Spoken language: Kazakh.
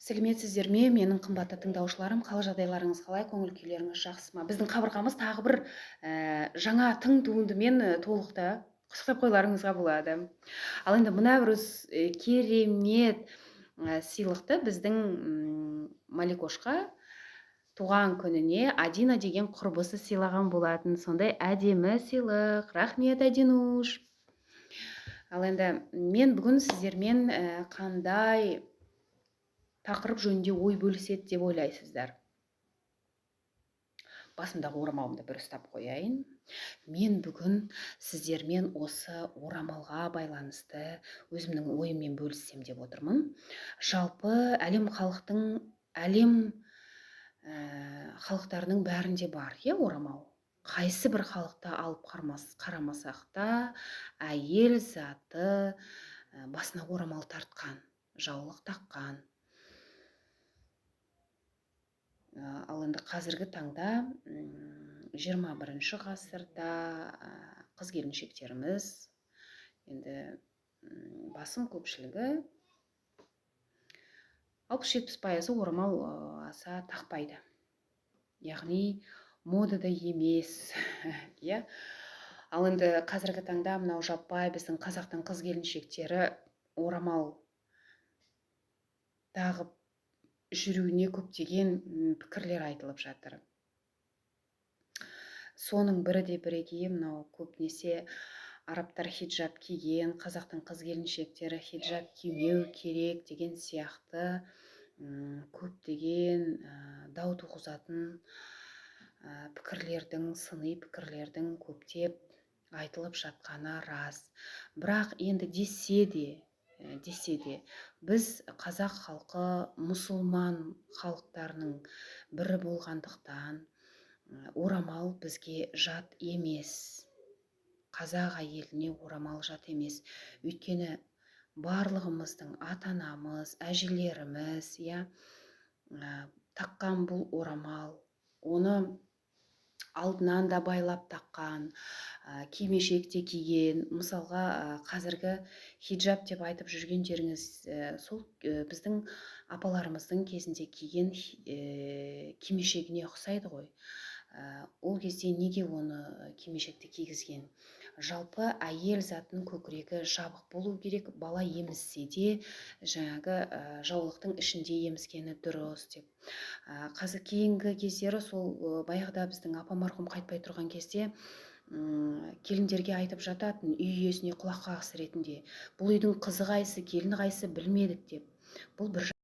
Сәлеметсіздер ме, менің қымбатты тыңдаушыларым, қал жағдайларыңыз қалай, көңіл күйлеріңіз жақсы ма? Біздің қабырғамыз тағы бір жаңа тың туындымен толықты. Құттықтап қойларыңызға болады. Ал енді мына бір керемет сыйлықты біздің Маликошқа туған күніне Адина деген құрбысы сыйлаған болатын. Сондай әдемі сыйлық. Рахмет, Адинуш. Ал енді мен бүгін сіздермен қандай тақырып жөнінде ой бөліседі деп ойлайсыздар. Басымдағы орамалымды бір ұстап қояйын. Мен бүгін сіздермен осы орамалға байланысты өзімнің ойыммен бөліссем деп отырмын. Жалпы әлем халықтарының бәрінде бар, орамал. Қайсы бір халықта алып қарамасақ та, әйел заты басына орамал тартқан, жаулық таққан. Ал енді қазіргі таңда 21 ғасырда қыз келіншектеріміз енді басым көпшілігі 60-70% орамал аса тақпайды. Яғни модада емес. Ал енді қазіргі таңда мынау жаппай біздің қазақтың қыз келіншектері орамал тағып жүруіне көптеген пікірлер айтылып жатыр. Соның бірі де бірегейі мынау көбінесе арабтар хиджаб киген, қазақтың қыз келіншектері хиджаб кимеу керек деген сияқты көптеген дау туғызатын пікірлердің, сыни пікірлердің көптеп айтылып жатқаны рас. Бірақ енді десе де біз қазақ халқы мұсылман халықтарының бірі болғандықтан орамал бізге жат емес. Қазақ әйеліне орамал жат емес. Өйткені барлығымыздың ата-анамыз, әжелеріміз таққан бұл орамал, оны алдынан да байлап таққан, кимешек те киген. Мысалға қазіргі хиджаб деп айтып жүргендеріңіз сол біздің апаларымыздың кезінде киген кимешегіне ұқсайды ғой. Ол кезде неге оны кимешекті кигізген? Жалпы әйел затының көкірегі жабық болу керек, бала емізсе де жаңағы жаулықтың ішінде емізгені дұрыс деп. Қазір кейінгі кездері сол баяғыда біздің апа марқұм қайтпай тұрған кезде келіндерге айтып жататын, үй иесіне құлақ қағыс ретінде. Бұл үйдің қызы қайсы, келіні қайсы білмедік деп. Бұл бір